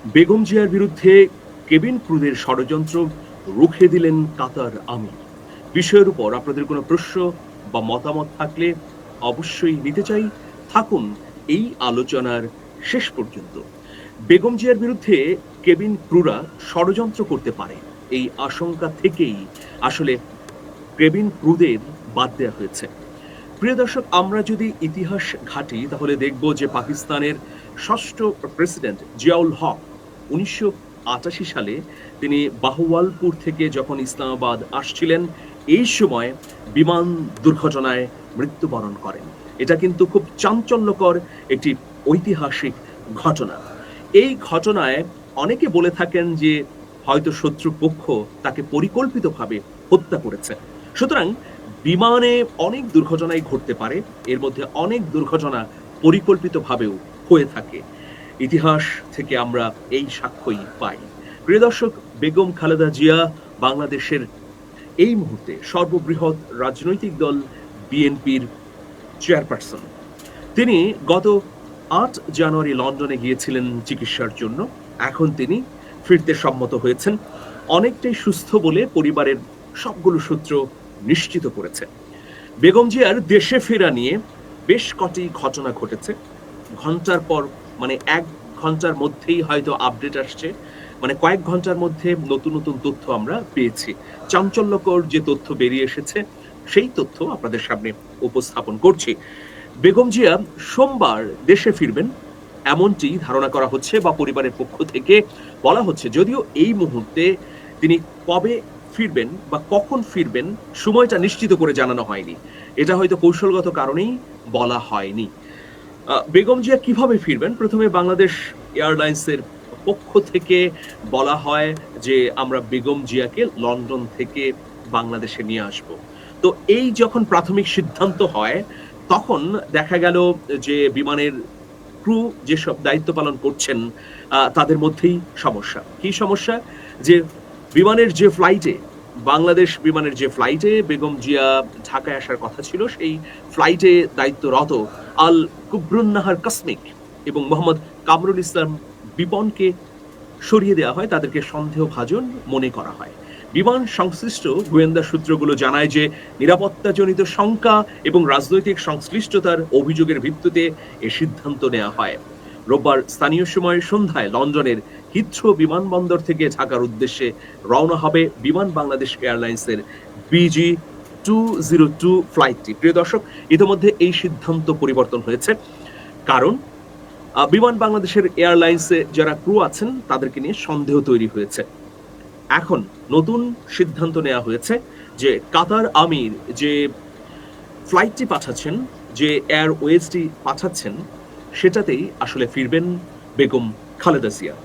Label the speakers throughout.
Speaker 1: বেগম জিয়ার বিরুদ্ধে কেবিন ক্রুদের ষড়যন্ত্র রুখে দিলেন কাতার আমির। বিষয়ের উপর আপনাদের কোনো প্রশ্ন বা মতামত থাকলে অবশ্যই নিতে চাই। থাকুন এই আলোচনার শেষ পর্যন্ত। বেগম জিয়ার বিরুদ্ধে কেবিন ক্রুরা ষড়যন্ত্র করতে পারে, এই আশঙ্কা থেকেই আসলে কেবিন ক্রুদের বাদ দেওয়া হয়েছে। প্রিয় দর্শক, আমরা যদি ইতিহাস ঘাঁটি তাহলে দেখব যে পাকিস্তানের ষষ্ঠ প্রেসিডেন্ট জিয়াউল হক ১৯৮৮ সালে তিনি বাহওয়ালপুর থেকে যখন ইসলামাবাদ আসছিলেন, এই সময় বিমান দুর্ঘটনায় মৃত্যুবরণ করেন। এটা কিন্তু খুব চাঞ্চল্যকর একটি ঐতিহাসিক ঘটনা। এই ঘটনায় অনেকে বলে থাকেন যে হয়তো শত্রুপক্ষ তাকে পরিকল্পিতভাবে হত্যা করেছে। সুতরাং বিমানে অনেক দুর্ঘটনাই ঘটতে পারে। এর মধ্যে অনেক দুর্ঘটনা পরিকল্পিতভাবেও হয়ে থাকে। ইতিহাস থেকে আমরা এই সাক্ষ্যই পাই। প্রিয় দর্শক, বেগম খালেদা জিয়া বাংলাদেশের এই মুহূর্তে সর্ববৃহৎ রাজনৈতিক দল বিএনপির চেয়ারপারসন। তিনি গত ৮ জানুয়ারি লন্ডনে গিয়েছিলেন চিকিৎসার জন্য। এখন তিনি ফিরতে সম্মত হয়েছেন। অনেকটাই সুস্থ বলে পরিবারের সবগুলো সূত্র নিশ্চিত করেছে। বেগম জিয়ার দেশে ফেরা নিয়ে বেশ কটি ঘটনা ঘটেছে। ঘন্টার পর মানে ১ ঘন্টার মধ্যেই হয়তো আপডেট আসছে। মানে কয়েক ঘন্টার মধ্যে নতুন, নতুন তথ্য আমরা পেয়েছি। চাঞ্চল্যকর যে তথ্য বেরিয়ে এসেছে, সেই তথ্য আপনাদের সামনে উপস্থাপন করছি। বেগম জিয়া সোমবার দেশে ফিরবেন, এমনটি ধারণা করা হচ্ছে বা পরিবারের পক্ষ থেকে বলা হচ্ছে। যদিও এই মুহূর্তে তিনি কবে ফিরবেন বা কখন ফিরবেন সময়টা নিশ্চিত করে জানানো হয়নি। এটা হয়তো কৌশলগত কারণেই বলা হয়নি। বেগম জিয়া কিভাবে ফিরবেন? প্রথমে বাংলাদেশ এয়ারলাইন্সের পক্ষ থেকে বলা হয় যে, আমরা বেগম জিয়াকে লন্ডন থেকে বাংলাদেশে নিয়ে আসব। তো এই যখন প্রাথমিক সিদ্ধান্ত হয়, তখন দেখা গেল যে বিমানের ক্রু যেসব দায়িত্ব পালন করছেন, তাদের মধ্যেই সমস্যা। কি সমস্যা? যে বিমানের যে ফ্লাইটে বাংলাদেশ বিমানের যে ফ্লাইটে বেগম জিয়া ঢাকায় আসার কথা ছিল, সেই ফ্লাইটে দায়িত্বরত আল কুবরুন্নাহার কাসমিক এবং মোহাম্মদ কামরুল ইসলাম বিপনকে সরিয়ে দেওয়া হয়। তাদেরকে সন্দেহভাজন মনে করা হয়। বিমান সংশ্লিষ্ট গোয়েন্দা সূত্রগুলো জানায় যে নিরাপত্তাজনিত শঙ্কা এবং রাজনৈতিক সংশ্লিষ্টতার অভিযোগের ভিত্তিতে এ সিদ্ধান্ত নেওয়া হয়। রোববার স্থানীয় সময় সন্ধ্যায় লন্ডনের হিথ্রো বিমানবন্দর থেকে ঢাকার উদ্দেশ্যে রওনা হবে বিমান বাংলাদেশ এয়ারলাইন্সের বিজি 202 ফ্লাইটটি। প্রিয় দর্শক, ইতিমধ্যে এই সিদ্ধান্ত পরিবর্তন হয়েছে। কারণ বিমান বাংলাদেশের এয়ারলাইন্সে যারা ক্রু আছেন তাদেরকে নিয়ে সন্দেহ তৈরি হয়েছে। এখন নতুন সিদ্ধান্ত নেওয়া হয়েছে যে কাতার আমির যে ফ্লাইটটি পাঠাচ্ছেন, যে এয়ারওয়েজটি পাঠাচ্ছেন, সেটাতেই আসলে ফিরবেন বেগম খালেদা জিয়া।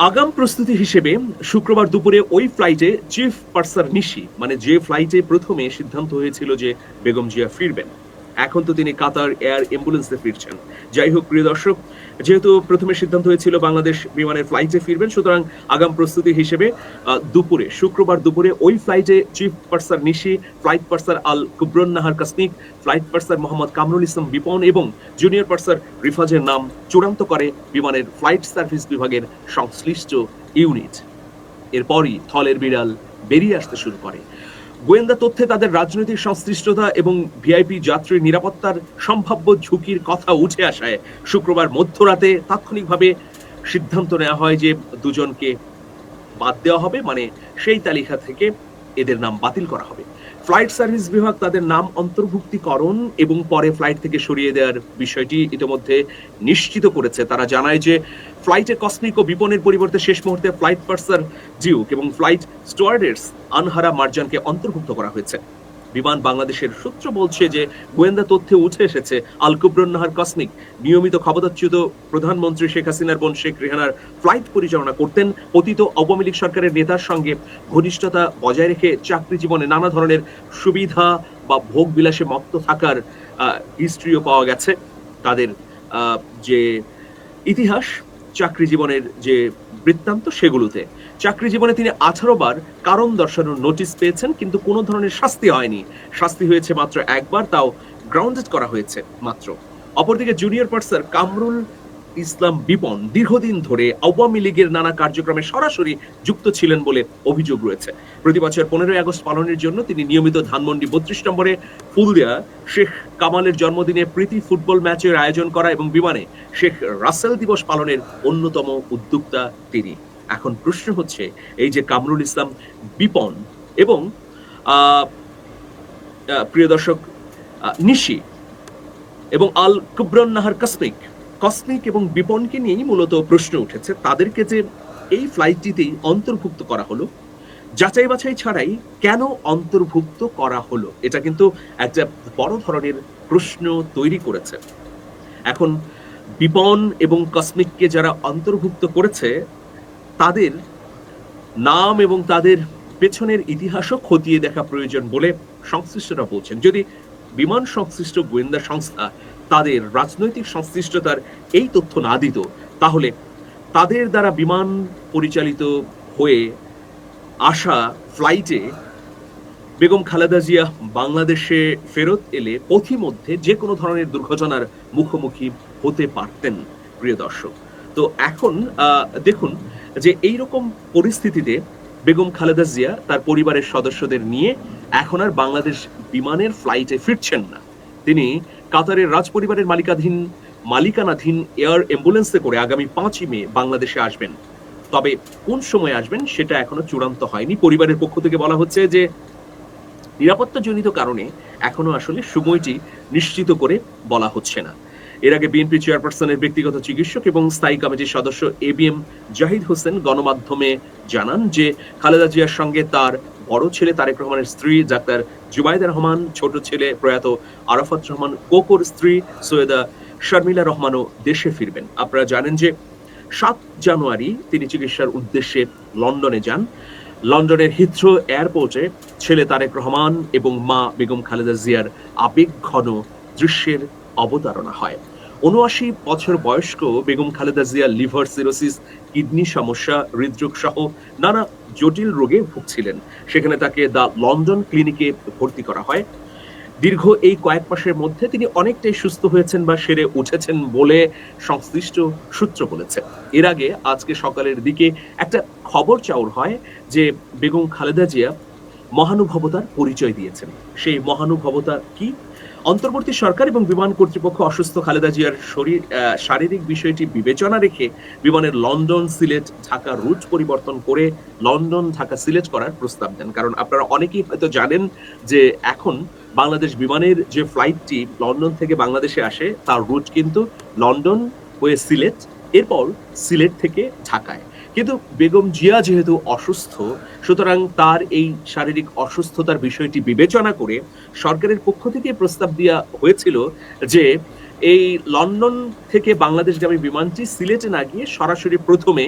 Speaker 1: আগাম প্রস্তুতি হিসেবে শুক্রবার দুপুরে ওই ফ্লাইটে চিফ পার্সার নিশি, মানে যে ফ্লাইটে প্রথমে সিদ্ধান্ত হয়েছিল যে বেগম জিয়া ফিরবেন, এখন তো তিনি কাতার এয়ার অ্যাম্বুলেন্সে ফিরছেন। যাই হোক প্রিয় দর্শক, যেহেতু প্রথমে সিদ্ধান্ত হয়েছিল বাংলাদেশ বিমানের ফ্লাইটে ফিরবেন, সুতরাং আগাম প্রস্তুতি হিসেবে শুক্রবার দুপুরে ওই ফ্লাইটে চিফ পার্সার নিশি, ফ্লাইট পার্সার আল কুবরুন্নাহার কাসমিক, ফ্লাইট পার্সার মোহাম্মদ কামরুল ইসলাম বিপন এবং জুনিয়র পার্সার রিফাজের নাম চূড়ান্ত করে বিমানের ফ্লাইট সার্ভিস বিভাগের সংশ্লিষ্ট ইউনিট। এরপরই থলের বিড়াল বেরিয়ে আসতে শুরু করে। গোয়েন্দা তথ্যে তাদের রাজনৈতিক সংশ্লিষ্টতা এবং ভিআইপি যাত্রীর নিরাপত্তার সম্ভাব্য ঝুঁকির কথা উঠে আসায় শুক্রবার মধ্যরাতে তাৎক্ষণিকভাবে সিদ্ধান্ত নেওয়া হয় যে দুজনকে বাদ দেওয়া হবে, মানে সেই তালিকা থেকে এদের নাম বাতিল করা হবে। ফ্লাইট সার্ভিস বিভাগ তাদের নাম অন্তর্ভুক্তিকরণ এবং পরে ফ্লাইট থেকে সরিয়ে দেওয়ার বিষয়টি ইতিমধ্যে নিশ্চিত করেছে। তারা জানায় যে ফ্লাইটে কসমিক ও বিপনের পরিবর্তে শেষ মুহূর্তে ফ্লাইট পার্সার জিউক এবং ফ্লাইট স্টুয়ার্ডেস আনহারা মার্জানকে অন্তর্ভুক্ত করা হয়েছে। বিমান বাংলাদেশের সূত্র বলছে যে গোয়েন্দা তথ্যে উঠে এসেছে আল কুবরুন্নাহার কসমিক নিয়মিত ক্ষমতাচ্যুত প্রধানমন্ত্রী শেখ হাসিনার বোন শেখ রেহানার ফ্লাইট পরিচালনা করতেন। পতিত আওয়ামী লীগ সরকারের নেতার সঙ্গে ঘনিষ্ঠতা বজায় রেখে চাকরি জীবনে নানা ধরনের সুবিধা বা ভোগ বিলাসে মত্ত থাকার হিস্ট্রিও পাওয়া গেছে। তাদের যে ইতিহাস, চাকরি জীবনের যে বৃত্তান্ত, সেগুলোতে চাকরি জীবনে তিনি 18 বার কারণ দর্শানোর নোটিশ পেয়েছেন, কিন্তু কোনো ধরনের শাস্তি হয়নি। শাস্তি হয়েছে মাত্র একবার, তাও গ্রাউন্ডেড করা হয়েছে মাত্র। অপরদিকে জুনিয়র পার্সার কামরুল ইসলাম বিপন দীর্ঘদিন ধরে আওয়ামী লীগের নানা কার্যক্রমে সরাসরি যুক্ত ছিলেন বলে অভিযোগ রয়েছে। প্রতি বছর 15ই আগস্ট পালনের জন্য তিনি নিয়মিত ধানমন্ডি 32 নম্বরে ফুল দেয়া শেখ কামালের জন্মদিনে প্রীতি ফুটবল ম্যাচের আয়োজন করা এবং বিমানে শেখ রাসেল দিবস পালনের অন্যতম উদ্যোক্তা তিনি। এখন প্রশ্ন হচ্ছে, এই যে কামরুল ইসলাম বিপন এবং প্রিয় দর্শক নিশি এবং আল কুবরন নাহার কসমিক এবং বিপনকে নিয়েই মূলত প্রশ্ন উঠেছে। তাদেরকে যে এই ফ্লাইটটিতেই অন্তর্ভুক্ত করা হলো, যাচাই বাছাই ছাড়াই কেন অন্তর্ভুক্ত করা হলো, এটা কিন্তু একটা বড় ধরনের প্রশ্ন তৈরি করেছে। এখন বিপন এবং কসমিককে যারা অন্তর্ভুক্ত করেছে তাদের নাম এবং তাদের পেছনের ইতিহাসও খতিয়ে দেখা প্রয়োজন বলে সংশ্লিষ্টরা বলছেন। যদি বিমান সংশ্লিষ্ট গোয়েন্দা সংস্থা তাদের রাজনৈতিক সংশ্লিষ্টতার এই তথ্য না দিত, তাহলে তাদের দ্বারা বিমান পরিচালিত হয়ে আসা ফ্লাইটে বেগম খালেদা জিয়া বাংলাদেশে ফেরত এলে পথিমধ্যে যে কোনো ধরনের দুর্ঘটনার মুখোমুখি হতে পারতেন। প্রিয় দর্শক, তো এখন দেখুন যে এইরকম পরিস্থিতিতে বেগম খালেদা জিয়া তার পরিবারের সদস্যদের নিয়ে এখন আর বাংলাদেশ বিমানের ফ্লাইটে ফিরছেন না। তিনি কাতারের রাজপরিবারের মালিকানাধীন এয়ার অ্যাম্বুলেন্সে করে আগামী 5ই মে বাংলাদেশে আসবেন। তবে কোন সময় আসবেন সেটা এখনো চূড়ান্ত হয়নি। পরিবারের পক্ষ থেকে বলা হচ্ছে যে নিরাপত্তাজনিত কারণে এখনো আসলে সময়টি নিশ্চিত করে বলা হচ্ছে না। এর আগে বিএনপি চেয়ারপারসনের ব্যক্তিগত চিকিৎসক এবং স্থায়ী কমিটির সদস্য এবিএম জাহিদ হোসেন গণমাধ্যমে জানান যে খালেদা জিয়ার সঙ্গে তার বড় ছেলে তারেক রহমানের স্ত্রী ডাক্তার জুবাইদা রহমান, ছোট ছেলে প্রয়াত আরাফাত রহমান কোকোর স্ত্রী সৈয়দা শর্মিলা রহমানও দেশে ফিরবেন। আপনারা জানেন যে 7 জানুয়ারি তিনি চিকিৎসার উদ্দেশ্যে লন্ডনে যান। লন্ডনের হিথ্রো এয়ারপোর্টে ছেলে তারেক রহমান এবং মা বেগম খালেদা জিয়ার আবেগঘন দৃশ্যের অবতারণা হয়। ৭৯ বছর বয়স্ক Begum Khaleda Zia liver cirrhosis, kidney সমস্যা, হৃদরোগ সহ নানা জটিল রোগে ভুগছিলেন। সেখানে তাকে দ্য লন্ডন ক্লিনিকে ভর্তি করা হয়। দীর্ঘ এই কয়েক মাসের মধ্যে তিনি অনেকটাই সুস্থ হয়েছেন বা সেরে উঠেছেন বলে সংশ্লিষ্ট সূত্র বলেছে। এর আগে আজকে সকালের দিকে একটা খবর চাউর হয় যে বেগম খালেদা জিয়া মহানুভবতার পরিচয় দিয়েছেন। সেই মহানুভবতা কি? অন্তর্বর্তী সরকার এবং বিমান কর্তৃপক্ষ অসুস্থ খালেদা জিয়ার শারীরিক বিষয়টি বিবেচনা রেখে বিমানের লন্ডন সিলেট ঢাকা রুট পরিবর্তন করে লন্ডন ঢাকা সিলেট করার প্রস্তাব দেন। কারণ আপনারা অনেকেই হয়তো জানেন যে এখন বাংলাদেশ বিমানের যে ফ্লাইটটি লন্ডন থেকে বাংলাদেশে আসে তার রুট কিন্তু লন্ডন হয়ে সিলেট, এরপর সিলেট থেকে ঢাকায়। কিন্তু বেগম জিয়া যেহেতু অসুস্থ, সুতরাং তার এই শারীরিক অসুস্থতার বিষয়টি বিবেচনা করে সরকারের পক্ষ থেকে প্রস্তাব দেওয়া হয়েছিল যে এই লন্ডন থেকে বাংলাদেশগামী বিমানটি সিলেটে না গিয়ে সরাসরি প্রথমে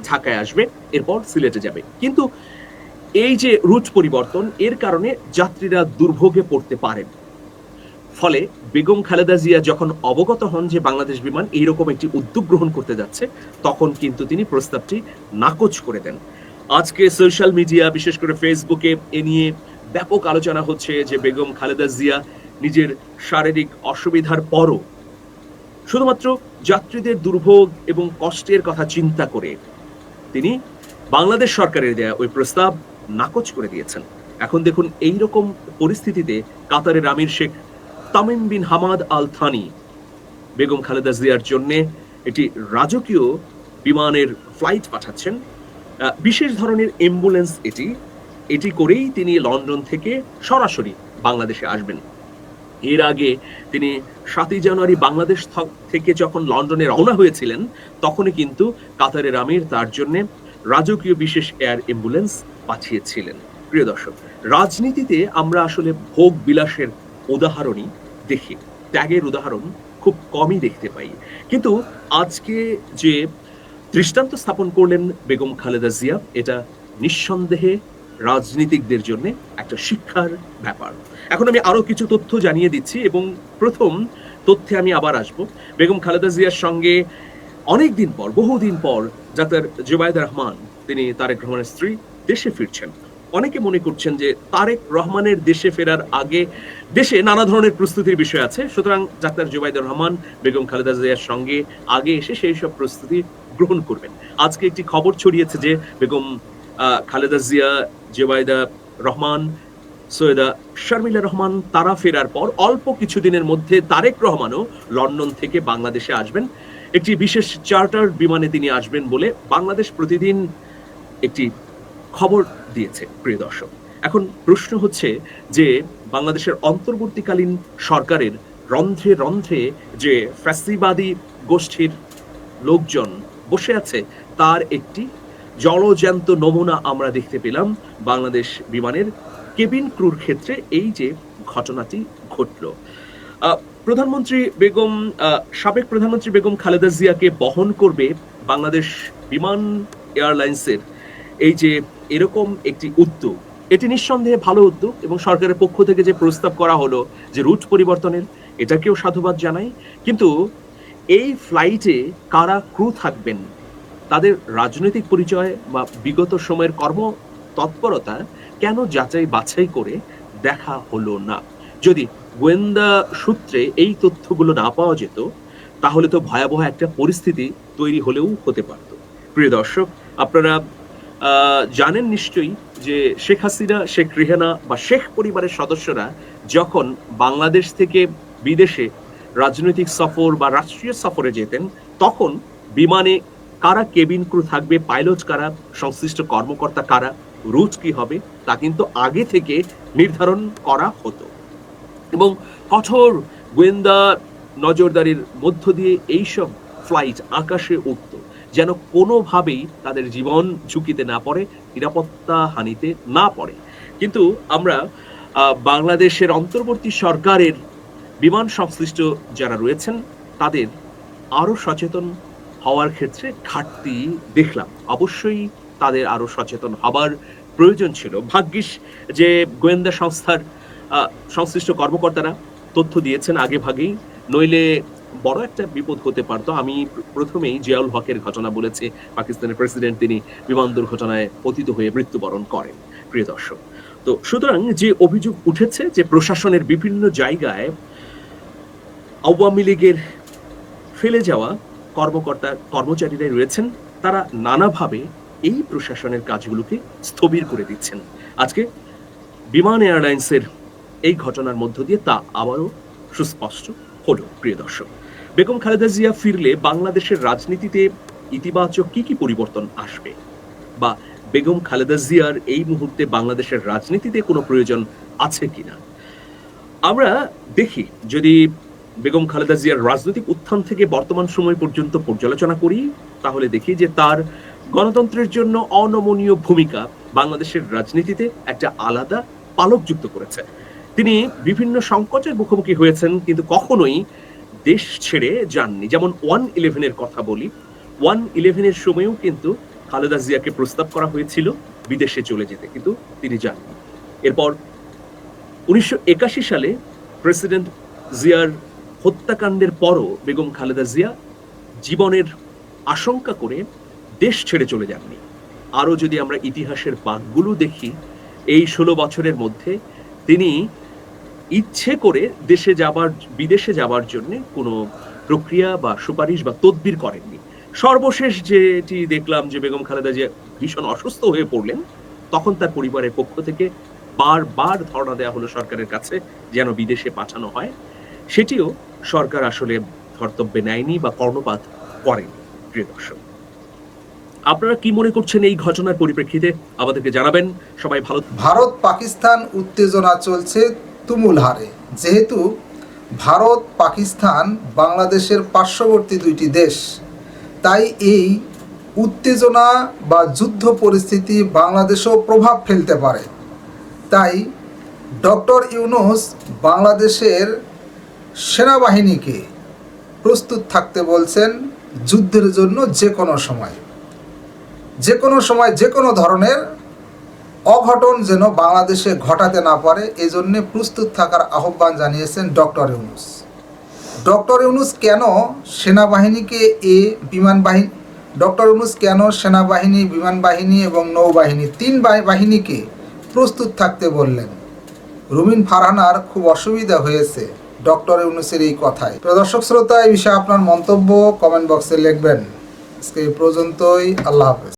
Speaker 1: ঢাকায় আসবে, এরপর সিলেটে যাবে। কিন্তু এই যে রুট পরিবর্তন, এর কারণে যাত্রীরা দুর্ভোগে পড়তে পারেন। ফলে বেগম খালেদা জিয়া যখন অবগত হন যে বাংলাদেশ বিমান এইরকম একটি উদ্যোগ গ্রহণ করতে যাচ্ছে, তখন কিন্তু তিনি প্রস্তাবটি নাকচ করে দেন। আজকে সোশ্যাল মিডিয়া, বিশেষ করে ফেসবুকে এ নিয়ে ব্যাপক আলোচনা হচ্ছে যে বেগম খালেদা জিয়া নিজের শারীরিক অসুবিধার পরও শুধুমাত্র যাত্রীদের দুর্ভোগ এবং কষ্টের কথা চিন্তা করে তিনি বাংলাদেশ সরকারের দেয়া ওই প্রস্তাব নাকচ করে দিয়েছেন। এখন দেখুন এইরকম পরিস্থিতিতে কাতারের আমির Sheikh Tamim bin Hamad Al Thani Begum Khaleda জিয়ার জন্য একটি রাজকীয় বিমানের ফ্লাইট পাঠাচ্ছেন, বিশেষ ধরনের অ্যাম্বুলেন্স। এটি করেই তিনি লন্ডন থেকে সরাসরি বাংলাদেশে আসবেন। এর আগে তিনি 7 জানুয়ারি বাংলাদেশ থেকে যখন লন্ডনে রওনা হয়েছিলেন, তখনই কিন্তু কাতারের আমির তার জন্য রাজকীয় বিশেষ এয়ার অ্যাম্বুলেন্স পাঠিয়েছিলেন। প্রিয় দর্শক, রাজনীতিতে আমরা আসলে ভোগ বিলাসের উদাহরণই দেখি, ত্যাগের উদাহরণ খুব কমই দেখতে পাই। কিন্তু আজকে যে দৃষ্টান্ত স্থাপন করলেন বেগম খালেদা জিয়া, এটা নিঃসন্দেহে রাজনীতিকদের জন্য একটা শিক্ষার ব্যাপার। এখন আমি আরো কিছু তথ্য জানিয়ে দিচ্ছি এবং প্রথম তথ্যে আমি আবার আসব। বেগম খালেদা জিয়ার সঙ্গে অনেকদিন পর, বহুদিন পর ডাক্তার জুবাইদা রহমান, তিনি তারেক রহমানের স্ত্রী, দেশে ফিরছেন। অনেকে মনে করছেন যে তারেক রহমানের দেশে ফেরার আগে দেশে নানা ধরনের প্রস্তুতির বিষয় আছে, সুতরাং ডাক্তার জুবাইদুর রহমান বেগম খালেদা জিয়ার সঙ্গে আগে এসে সেই সব প্রস্তুতি গ্রহণ করবেন। আজকে একটি খবর ছড়িয়েছে যে বেগম খালেদা জিয়া, জুবাইদা রহমান, সৈয়দা শারমিলা রহমান তারা ফেরার পর অল্প কিছুদিনের মধ্যে তারেক রহমানও লন্ডন থেকে বাংলাদেশে আসবেন। একটি বিশেষ চার্টার বিমানে তিনি আসবেন বলে বাংলাদেশ প্রতিদিন একটি খবর দিয়েছে। প্রিয় দর্শক, এখন প্রশ্ন হচ্ছে যে বাংলাদেশের অন্তর্বর্তীকালীন সরকারের রন্ধ্রে রন্ধ্রে যে ফ্যাসিবাদী গোষ্ঠীর লোকজন বসে আছে তার একটি জলজ্যান্ত নমুনা আমরা দেখতে পেলাম বাংলাদেশ বিমানের কেবিন ক্রুর ক্ষেত্রে এই যে ঘটনাটি ঘটল। প্রধানমন্ত্রী বেগম সাবেক প্রধানমন্ত্রী বেগম খালেদা জিয়াকে বহন করবে বাংলাদেশ বিমান এয়ারলাইন্সের এই যে এরকম একটি উদ্যোগ, এটি নিঃসন্দেহে ভালো উদ্যোগ এবং সরকারের পক্ষ থেকে যে প্রস্তাব করা হলো যে রুট পরিবর্তনের, এটাকেও সাধুবাদ জানাই। কিন্তু এই ফ্লাইটে কারা ক্রু থাকবেন, তাদের রাজনৈতিক পরিচয় বা বিগত সময়ের কর্ম তৎপরতা কেন যাচাই বাছাই করে দেখা হলো না? যদি গোয়েন্দা সূত্রে এই তথ্যগুলো না পাওয়া যেত তাহলে তো ভয়াবহ একটা পরিস্থিতি তৈরি হলেও হতে পারত। প্রিয় দর্শক, আপনারা জানেন নিশ্চয়ই যে শেখ হাসিনা, শেখ রেহানা বা শেখ পরিবারের সদস্যরা যখন বাংলাদেশ থেকে বিদেশে রাজনৈতিক সফর বা রাষ্ট্রীয় সফরে যেতেন তখন বিমানে কারা কেবিন ক্রু থাকবে, পাইলট কারা, সংশ্লিষ্ট কর্মকর্তা কারা, রুট কি হবে তা কিন্তু আগে থেকে নির্ধারণ করা হতো এবং কঠোর গোয়েন্দা নজরদারির মধ্য দিয়ে এইসব ফ্লাইট আকাশে উঠত যেন কোনোভাবেই তাদের জীবন ঝুঁকিতে না পড়ে, নিরাপত্তা হানিতে না পড়ে। কিন্তু আমরা বাংলাদেশের অন্তর্বর্তী সরকারের বিমান সংশ্লিষ্ট যারা রয়েছেন তাদের আরো সচেতন হওয়ার ক্ষেত্রে ঘাটতি দেখলাম। অবশ্যই তাদের আরো সচেতন হবার প্রয়োজন ছিল। ভাগ্যিস যে গোয়েন্দা সংস্থার সংশ্লিষ্ট কর্মকর্তারা তথ্য দিয়েছেন আগে ভাগেই, নইলে বড় একটা বিপদ হতে পারত। আমি প্রথমেই জিয়াউল হকের ঘটনা বলেছি, পাকিস্তানের প্রেসিডেন্ট তিনি বিমান দুর্ঘটনায় পতিত হয়ে মৃত্যুবরণ করেন। প্রিয় দর্শক, তো সুতরাং যে অভিযোগ উঠেছে যে প্রশাসনের বিভিন্ন জায়গায় আওয়ামী লীগের ফেলে যাওয়া কর্মকর্তা কর্মচারীরা রয়েছেন, তারা নানাভাবে এই প্রশাসনের কাজগুলোকে স্থবির করে দিচ্ছেন। আজকে বিমান এয়ারলাইন্সের এই ঘটনার মধ্য দিয়ে তা আবারও সুস্পষ্ট হলো। প্রিয় দর্শক, বেগম খালেদা জিয়া ফিরলে বাংলাদেশের রাজনীতিতে ইতিবাচক কি পরিবর্তন আসবে, বা বেগম খালেদা জিয়ার এই মুহূর্তে বাংলাদেশের রাজনীতিতে কোনো প্রয়োজন আছে কিনা আমরা দেখি। যদি বেগম খালেদা জিয়ার রাজনৈতিক উত্থান থেকে বর্তমান সময় পর্যন্ত পর্যালোচনা করি তাহলে দেখি যে তার গণতন্ত্রের জন্য অনমনীয় ভূমিকা বাংলাদেশের রাজনীতিতে একটা আলাদা পালক যুক্ত করেছে। তিনি বিভিন্ন সংকটের মুখোমুখি হয়েছেন কিন্তু কখনোই দেশ ছেড়ে যাননি। যেমন 1-11-এর কথা বলি, 1-11-এর সময়ও কিন্তু খালেদা জিয়াকে প্রস্তাব করা হয়েছিল বিদেশে চলে যেতে, কিন্তু তিনি যাননি। এরপর 1981 সালে প্রেসিডেন্ট জিয়ার হত্যাকাণ্ডের পরও বেগম খালেদা জিয়া জীবনের আশঙ্কা করে দেশ ছেড়ে চলে যাননি। আরো যদি আমরা ইতিহাসের পাঠগুলো দেখি, এই 16 বছরের মধ্যে তিনি ইচ্ছে করে বিদেশে যাবার জন্য কোনো প্রক্রিয়া বা সুপারিশ বা তদবির করেননি। সর্বশেষ যেটি দেখলাম যে বেগম খালেদা জিয়া ভীষণ অসুস্থ হয়ে পড়লেন, তখন তার পরিবারের পক্ষ থেকে বারবার ধর্ণা দেওয়া হলো সরকারের কাছে যেন বিদেশে পাঠানো হয়। সেটিও সরকার আসলে ধর্তব্যে নেয়নি বা কর্ণপাত করেনি। প্রিয় দর্শক, আপনারা কি মনে করছেন এই ঘটনার পরিপ্রেক্ষিতে আমাদেরকে জানাবেন। সবাই ভালো।
Speaker 2: ভারত পাকিস্তান উত্তেজনা চলছে তুমুল হারে। যেহেতু ভারত পাকিস্তান বাংলাদেশের পার্শ্ববর্তী দুইটি দেশ, তাই এই উত্তেজনা বা যুদ্ধ পরিস্থিতি বাংলাদেশেও প্রভাব ফেলতে পারে। তাই ডক্টর ইউনূস বাংলাদেশের সেনাবাহিনীকে প্রস্তুত থাকতে বলছেন যুদ্ধের জন্য যে কোনো সময় যে কোনো ধরনের অঘটন যেন বাংলাদেশে ঘটাতে না পারে, এজন্য প্রস্তুত থাকার আহ্বান জানিয়েছেন ডক্টর ইউনূস। ডক্টর ইউনূস কেন সেনাবাহিনীকে ডক্টর ইউনূস কেন সেনাবাহিনী, বিমান বাহিনী এবং নৌবাহিনী 3 বাহিনীকে প্রস্তুত থাকতে বললেন। রুমিন ফারহানার খুব অসুবিধা হয়েছে ডক্টর ইউনূসের এই কথায়। প্রিয় দর্শক শ্রোতা, এই বিষয়ে আপনার মন্তব্য কমেন্ট বক্সে লিখবেন। আজকে এই পর্যন্তই। আল্লাহ হাফেজ।